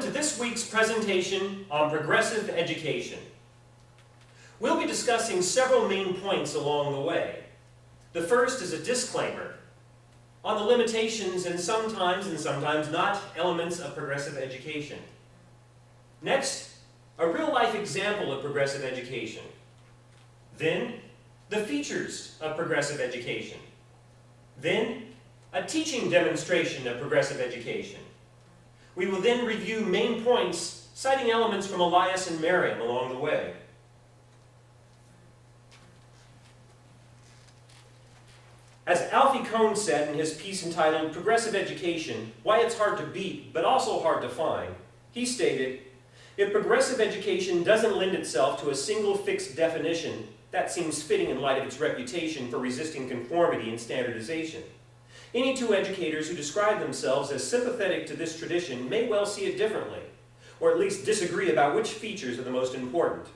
to this week's presentation on progressive education. We'll be discussing several main points along the way. The first is a disclaimer on the limitations and sometimes not elements of progressive education. Next, a real-life example of progressive education. Then, the features of progressive education. Then, a teaching demonstration of progressive education. We will then review main points, citing elements from Elias and Merriam along the way. As Alfie Kohn said in his piece entitled Progressive Education, Why It's Hard to Beat, but Also Hard to Find, he stated, if progressive education doesn't lend itself to a single fixed definition, that seems fitting in light of its reputation for resisting conformity and standardization. Any two educators who describe themselves as sympathetic to this tradition may well see it differently, or at least disagree about which features are the most important.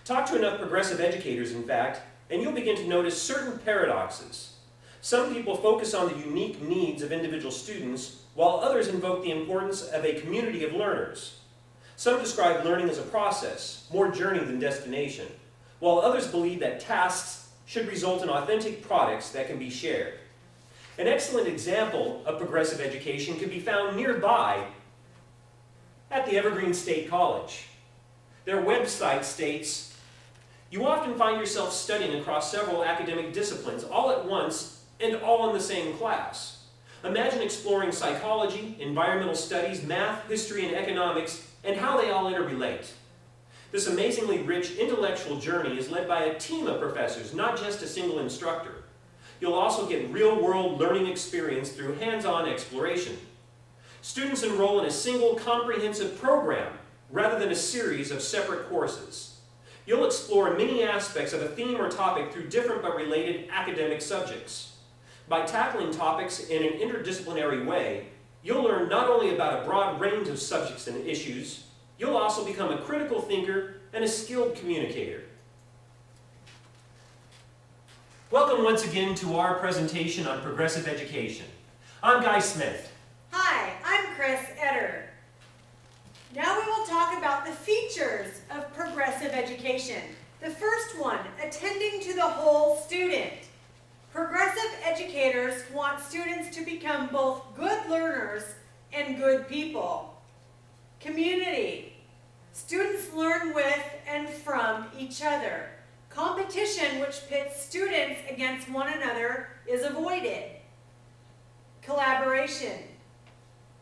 Talk to enough progressive educators, in fact, and you'll begin to notice certain paradoxes. Some people focus on the unique needs of individual students, while others invoke the importance of a community of learners. Some describe learning as a process, more journey than destination, while others believe that tasks should result in authentic products that can be shared. An excellent example of progressive education can be found nearby at the Evergreen State College. Their website states, you often find yourself studying across several academic disciplines all at once and all in the same class. Imagine exploring psychology, environmental studies, math, history, and economics, and how they all interrelate. This amazingly rich intellectual journey is led by a team of professors, not just a single instructor. You'll also get real-world learning experience through hands-on exploration. Students enroll in a single comprehensive program rather than a series of separate courses. You'll explore many aspects of a theme or topic through different but related academic subjects. By tackling topics in an interdisciplinary way, you'll learn not only about a broad range of subjects and issues, you'll also become a critical thinker and a skilled communicator. Welcome once again to our presentation on progressive education. I'm Guy Smith. Hi, I'm Chris Eder. Now we will talk about the features of progressive education. The first one, attending to the whole student. Progressive educators want students to become both good learners and good people. Community. Students learn with and from each other. Competition, which pits students against one another, is avoided. Collaboration.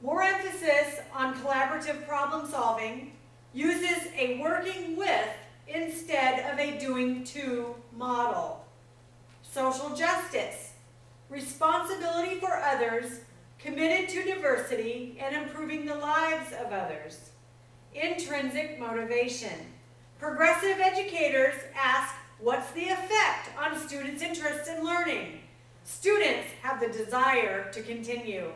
More emphasis on collaborative problem solving, uses a working with instead of a doing to model. Social justice. Responsibility for others, committed to diversity and improving the lives of others. Intrinsic motivation. Progressive educators ask, what's the effect on students' interest in learning? Students have the desire to continue.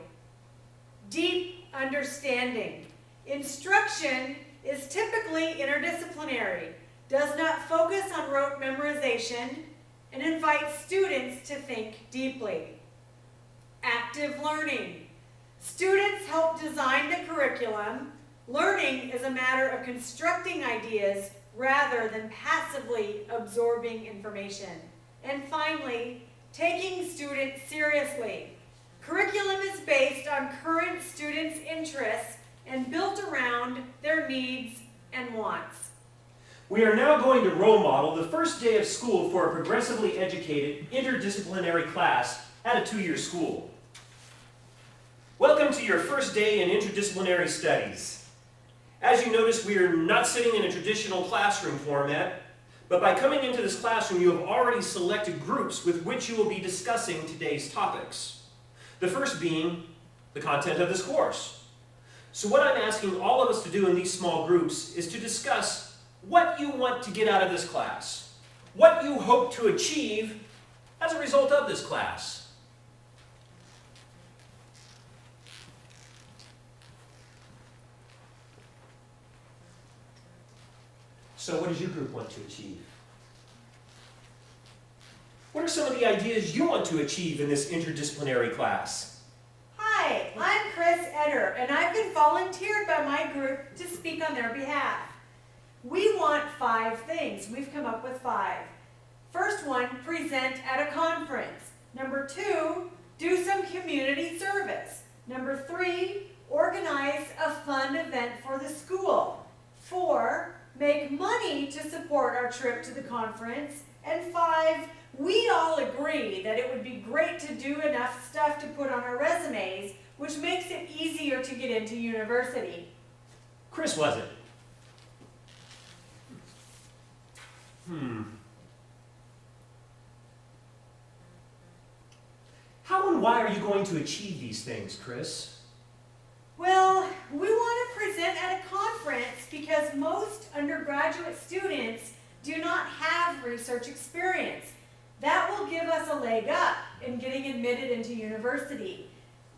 Deep understanding. Instruction is typically interdisciplinary, does not focus on rote memorization, and invites students to think deeply. Active learning. Students help design the curriculum. Learning is a matter of constructing ideas rather than passively absorbing information. And finally, taking students seriously. Curriculum is based on current students' interests and built around their needs and wants. We are now going to role model the first day of school for a progressively educated, interdisciplinary class at a two-year school. Welcome to your first day in interdisciplinary studies. As you notice, we are not sitting in a traditional classroom format, but by coming into this classroom, you have already selected groups with which you will be discussing today's topics. The first being the content of this course. So what I'm asking all of us to do in these small groups is to discuss what you want to get out of this class, what you hope to achieve as a result of this class. So what does your group want to achieve? What are some of the ideas you want to achieve in this interdisciplinary class? Hi, I'm Chris Eder. Eder, and I've been volunteered by my group to speak on their behalf. We want 5 things. We've come up with 5. First one, present at a conference. Number 2, do some community service. Number 3, organize a fun event for the school. 4, make money to support our trip to the conference. And 5, we all agree that it would be great to do enough stuff to put on our resumes, which makes it easier to get into university. Chris, was it? How and why are you going to achieve these things, Chris? Well, we want to present at a conference because most undergraduate students do not have research experience. That will give us a leg up in getting admitted into university.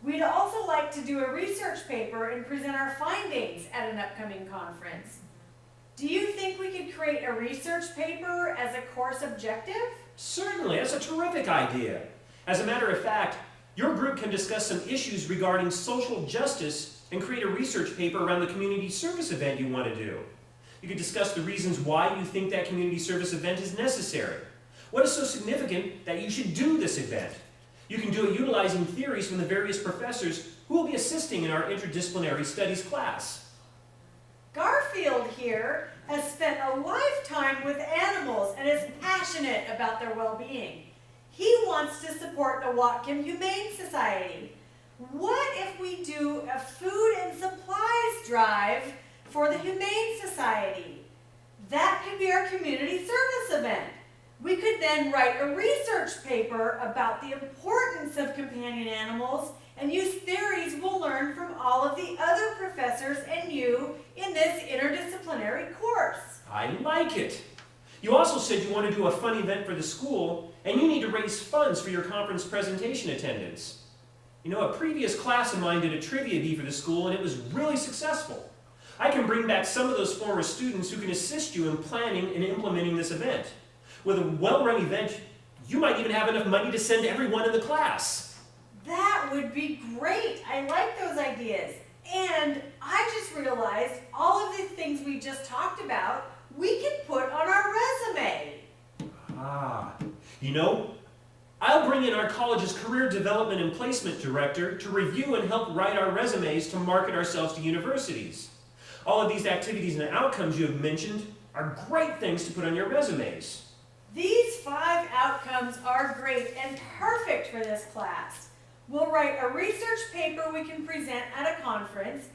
We'd also like to do a research paper and present our findings at an upcoming conference. Do you think we could create a research paper as a course objective? Certainly, that's a terrific idea. As a matter of fact, your group can discuss some issues regarding social justice and create a research paper around the community service event you want to do. You could discuss the reasons why you think that community service event is necessary. What is so significant that you should do this event? You can do it utilizing theories from the various professors who will be assisting in our interdisciplinary studies class. Garfield here has spent a lifetime with animals and is passionate about their well-being. He wants to support the Whatcom Humane Society. What if we do a food and supplies drive for the Humane Society? That could be our community service event. We could then write a research paper about the importance of companion animals and use theories we'll learn from all of the other professors and you in this interdisciplinary course. I like it. You also said you want to do a fun event for the school, and you need to raise funds for your conference presentation attendance. You know, a previous class of mine did a trivia bee for the school, and it was really successful. I can bring back some of those former students who can assist you in planning and implementing this event. With a well-run event, you might even have enough money to send everyone in the class. That would be great. I like those ideas. And I just realized all of the things we just talked about, we can put on our resume. You know, I'll bring in our college's career development and placement director to review and help write our resumes to market ourselves to universities. All of these activities and outcomes you have mentioned are great things to put on your resumes. These 5 outcomes are great and perfect for this class. We'll write a research paper we can present at a conference.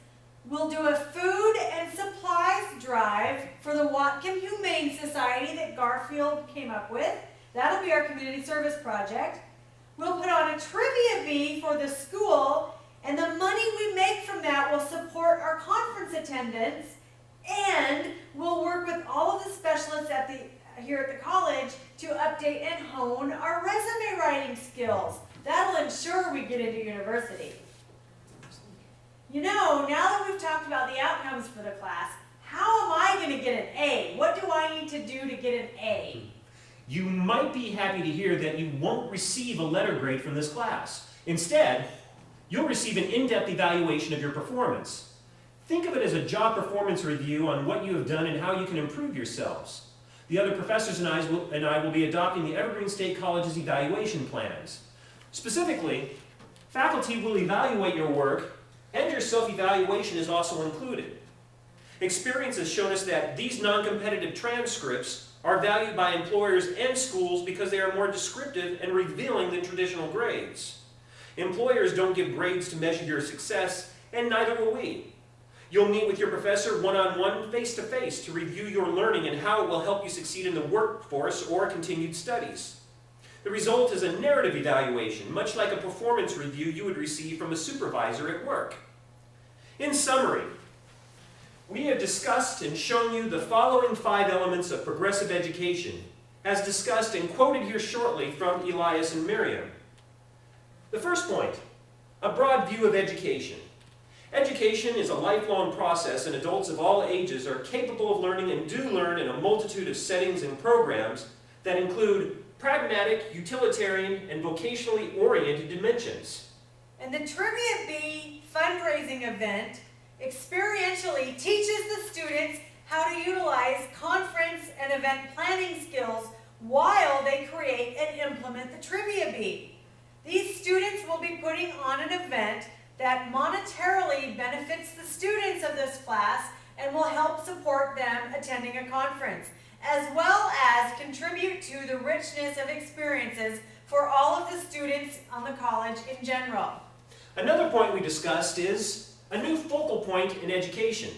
We'll do a food and supplies drive for the Whatcom Humane Society that Garfield came up with. That'll be our community service project. We'll put on a trivia bee for the school, and the money we make from that will support our conference attendance, and we'll work with all of the specialists here at the college to update and hone our resume writing skills. That'll ensure we get into university. You know, now that we've talked about the outcomes for the class, how am I going to get an A? What do I need to do to get an A? You might be happy to hear that you won't receive a letter grade from this class. Instead, you'll receive an in-depth evaluation of your performance. Think of it as a job performance review on what you have done and how you can improve yourselves. The other professors and I will be adopting the Evergreen State College's evaluation plans. Specifically, faculty will evaluate your work, and your self-evaluation is also included. Experience has shown us that these non-competitive transcripts are valued by employers and schools because they are more descriptive and revealing than traditional grades. Employers don't give grades to measure your success, and neither will we. You'll meet with your professor one-on-one, face-to-face to review your learning and how it will help you succeed in the workforce or continued studies. The result is a narrative evaluation, much like a performance review you would receive from a supervisor at work. In summary, we have discussed and shown you the following 5 elements of progressive education, as discussed and quoted here shortly from Elias and Miriam. The first point, a broad view of education. Education is a lifelong process, and adults of all ages are capable of learning and do learn in a multitude of settings and programs that include pragmatic, utilitarian, and vocationally oriented dimensions. And the Trivia Bee fundraising quizzing event experientially teaches the students how to utilize conference and event planning skills while they create and implement the trivia bee. These students will be putting on an event that monetarily benefits the students of this class and will help support them attending a conference, as well as contribute to the richness of experiences for all of the students on the college in general. Another point we discussed is a new focal point in education.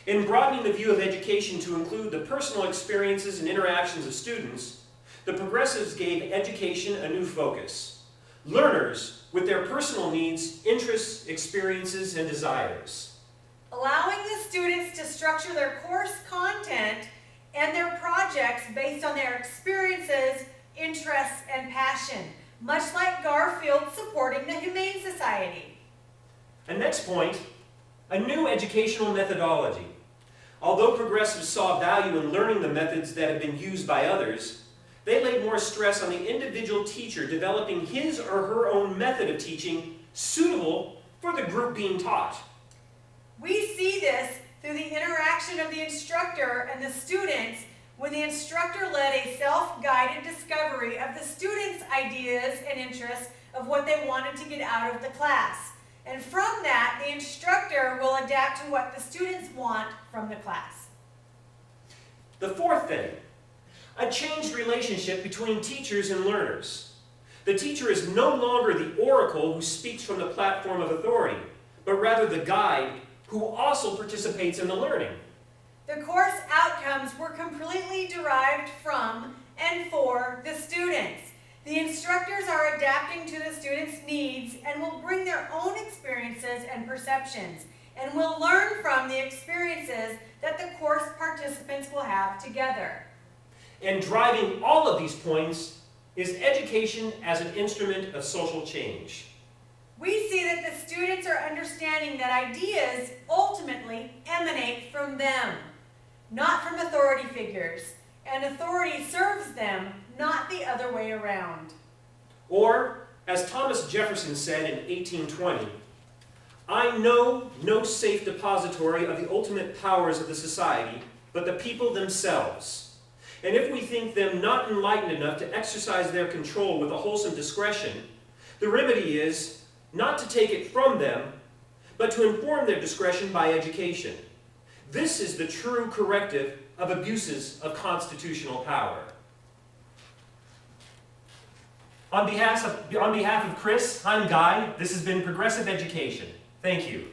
In broadening the view of education to include the personal experiences and interactions of students, the progressives gave education a new focus. Learners with their personal needs, interests, experiences, and desires. Allowing the students to structure their course content and their projects based on their experiences, interests, and passion, much like Garfield supporting the Humane Society. And next point, a new educational methodology. Although progressives saw value in learning the methods that have been used by others, they laid more stress on the individual teacher developing his or her own method of teaching suitable for the group being taught. We see this through the interaction of the instructor and the students when the instructor led a self-guided discovery of the students' ideas and interests of what they wanted to get out of the class. And from that, the instructor will adapt to what the students want from the class. The fourth thing, a changed relationship between teachers and learners. The teacher is no longer the oracle who speaks from the platform of authority, but rather the guide who also participates in the learning. The course outcomes were completely derived from and for the students. The instructors are adapting to the students' needs and will bring their own experiences and perceptions, and will learn from the experiences that the course participants will have together. And driving all of these points is education as an instrument of social change. We see that the students are understanding that ideas ultimately emanate from them, not from authority figures, and authority serves them, not the other way around. Or, as Thomas Jefferson said in 1820, I know no safe depository of the ultimate powers of the society but the people themselves. And if we think them not enlightened enough to exercise their control with a wholesome discretion, the remedy is not to take it from them, but to inform their discretion by education. This is the true corrective of abuses of constitutional power. On behalf of Chris, I'm Guy. This has been Progressive Education. Thank you.